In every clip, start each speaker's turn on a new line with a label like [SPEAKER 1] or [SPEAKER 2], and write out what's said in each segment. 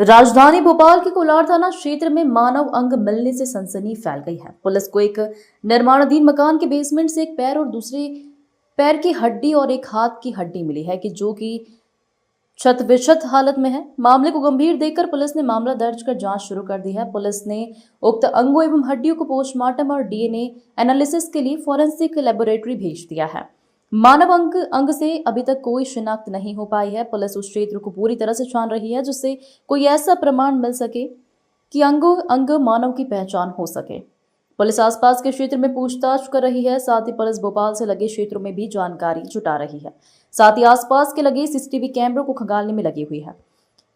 [SPEAKER 1] राजधानी भोपाल के कोलार थाना क्षेत्र में मानव अंग मिलने से सनसनी फैल गई है। पुलिस को एक निर्माणाधीन मकान के बेसमेंट से एक पैर और दूसरे पैर की हड्डी और एक हाथ की हड्डी मिली है जो कि क्षत हालत में है। मामले को गंभीर देखकर पुलिस ने मामला दर्ज कर जांच शुरू कर दी है। पुलिस ने उक्त अंगों एवं हड्डियों को पोस्टमार्टम और डीएनए एनालिसिस के लिए फॉरेंसिक लेबोरेटरी भेज दिया है। मानव अंग से अभी तक कोई शिनाख्त नहीं हो पाई है। पुलिस उस क्षेत्र को पूरी तरह से छान रही है जिससे कोई ऐसा प्रमाण मिल सके कि अंग मानव की पहचान हो सके। पुलिस आसपास के क्षेत्र में पूछताछ कर रही है। साथ ही पुलिस भोपाल से लगे क्षेत्रों में भी जानकारी जुटा रही है। साथ ही आसपास के लगे सीसीटीवी कैमरों को खंगालने में लगी हुई है।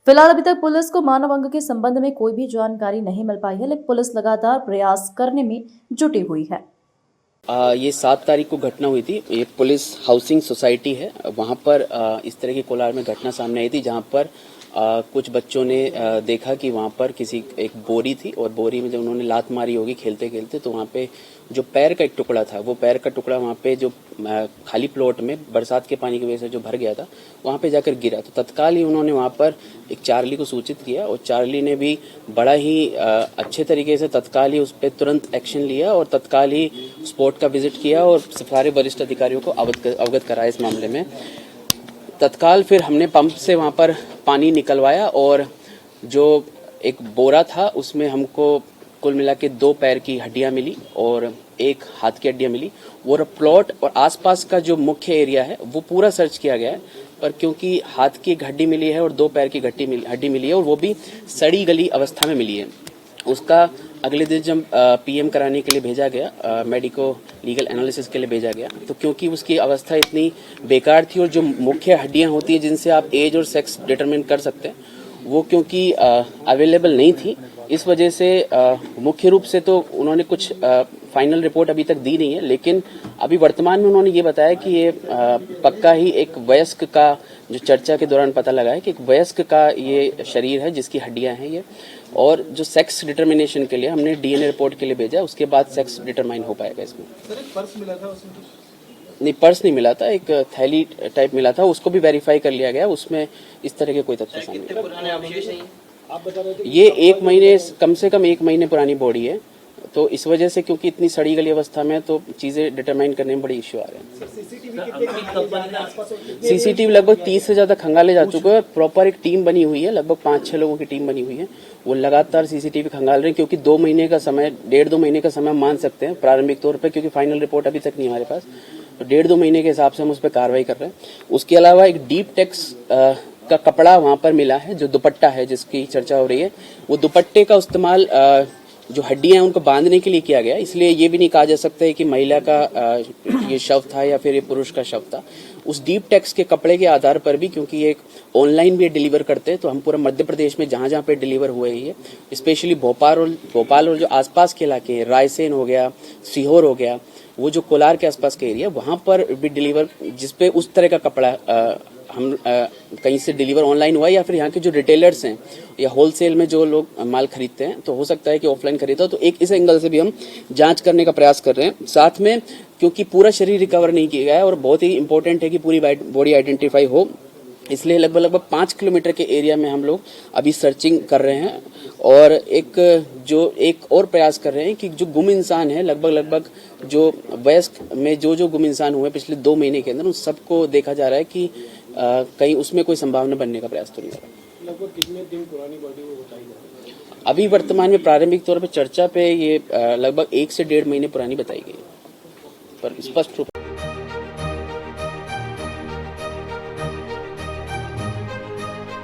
[SPEAKER 1] फिलहाल अभी तक पुलिस को मानव अंग के संबंध में कोई भी जानकारी नहीं मिल पाई है, लेकिन पुलिस लगातार प्रयास करने में जुटी हुई है।
[SPEAKER 2] ये 7 तारीख को घटना हुई थी। एक पुलिस हाउसिंग सोसाइटी है, वहाँ पर इस तरह की कोलार में घटना सामने आई थी, जहाँ पर कुछ बच्चों ने देखा कि वहाँ पर एक बोरी थी और बोरी में जब उन्होंने लात मारी होगी खेलते खेलते, तो वहाँ पे जो पैर का एक टुकड़ा था, वो पैर का टुकड़ा वहाँ पे जो खाली प्लॉट में बरसात के पानी की वजह से जो भर गया था, वहाँ पे जाकर गिरा। तो तत्काल ही उन्होंने वहाँ पर एक चार्ली को सूचित किया और चार्ली ने भी बड़ा ही अच्छे तरीके से तत्काल ही उस पर तुरंत एक्शन लिया और तत्काल ही स्पॉट का विजिट किया और सारे वरिष्ठ अधिकारियों को अवगत कराया इस मामले में। तत्काल फिर हमने पंप से वहाँ पर पानी निकलवाया और जो एक बोरा था उसमें हमको कुल मिला के 2 पैर की हड्डियां मिली और 1 हाथ की हड्डियां मिली। और प्लॉट और आसपास का जो मुख्य एरिया है वो पूरा सर्च किया गया है, पर क्योंकि हाथ की एक हड्डी मिली है और 2 पैर की हड्डी मिली है और वो भी सड़ी गली अवस्था में मिली है, उसका अगले दिन जब पीएम कराने के लिए भेजा गया, मेडिको लीगल एनालिसिस के लिए भेजा गया, तो क्योंकि उसकी अवस्था इतनी बेकार थी और जो मुख्य हड्डियां होती है जिनसे आप एज और सेक्स डिटरमिन कर सकते हैं, वो क्योंकि अवेलेबल नहीं थी, इस वजह से मुख्य रूप से तो उन्होंने कुछ फाइनल रिपोर्ट अभी तक दी नहीं है, लेकिन अभी वर्तमान में उन्होंने ये बताया कि ये पक्का ही एक वयस्क का, जो चर्चा के दौरान पता लगा है कि एक वयस्क का ये शरीर है जिसकी हड्डियां हैं ये, और जो सेक्स डिटर्मिनेशन के लिए हमने डीएनए रिपोर्ट के लिए भेजा, उसके बाद सेक्स डिटरमाइन हो पाएगा इसमें।
[SPEAKER 3] सर, एक पर्स मिला था उसमें?
[SPEAKER 2] नहीं, पर्स नहीं मिला था, एक थैली टाइप मिला था, उसको भी वेरीफाई कर लिया गया, उसमें इस तरह के कोई तथ्य सामने नहीं। ये 1 महीने, कम से कम 1 महीने पुरानी बॉडी है, तो इस वजह से क्योंकि इतनी सड़ी गली अवस्था में तो चीजें डिटरमाइन करने में बड़ी इश्यू आ रहे हैं। सीसीटीवी लगभग 30 से ज्यादा खंगाले जा चुके हैं। प्रॉपर एक टीम बनी हुई है, लगभग 5-6 लोगों की टीम बनी हुई है, वो लगातार सीसीटीवी खंगाल रहे हैं, क्योंकि 2 महीने का समय, 1.5-2 महीने का समय मान सकते हैं प्रारंभिक तौर पर, क्योंकि फाइनल रिपोर्ट अभी तक नहीं हमारे पास, तो 1.5-2 महीने के हिसाब से हम उस पर कार्रवाई कर रहे हैं। उसके अलावा एक डीप टेक्स का कपड़ा वहां पर मिला है, जो दुपट्टा है जिसकी चर्चा हो रही है, वो दुपट्टे का इस्तेमाल जो हड्डियां हैं उनको बांधने के लिए किया गया, इसलिए ये भी नहीं कहा जा सकता है कि महिला का ये शव था या फिर ये पुरुष का शव था। उस डीप टेक्स के कपड़े के आधार पर भी, क्योंकि ये ऑनलाइन भी डिलीवर करते हैं, तो हम पूरा मध्य प्रदेश में जहां जहां पे डिलीवर हुए हैं, स्पेशली भोपाल और जो आसपास के इलाके हैं, रायसेन हो गया, सीहोर हो गया, वो जो कोलार के आसपास के एरिया, वहां पर भी डिलीवर, जिसपे उस तरह का कपड़ा हम कहीं से डिलीवर ऑनलाइन हुआ, या फिर यहाँ के जो रिटेलर्स हैं या होलसेल में जो लोग माल खरीदते हैं, तो हो सकता है कि ऑफलाइन खरीदा, तो एक इस एंगल से भी हम जांच करने का प्रयास कर रहे हैं। साथ में क्योंकि पूरा शरीर रिकवर नहीं किया गया है और बहुत ही इंपॉर्टेंट है कि पूरी बॉडी आइडेंटिफाई हो, इसलिए लगभग 5 किलोमीटर के एरिया में हम लोग अभी सर्चिंग कर रहे हैं और एक और प्रयास कर रहे हैं कि जो गुम इंसान है, लगभग जो वयस्क में जो गुम इंसान हुए पिछले 2 महीने के अंदर, उन सबको देखा जा रहा है कि कहीं उसमें कोई संभावना बनने का प्रयास तो नहीं हो रहा।
[SPEAKER 3] लगभग कितने दिन पुरानी बॉडी वो बताई जा रही है?
[SPEAKER 2] अभी वर्तमान में प्रारंभिक तौर पर चर्चा पे ये लगभग 1 से 1.5 महीने पुरानी बताई गई, पर स्पष्ट रूप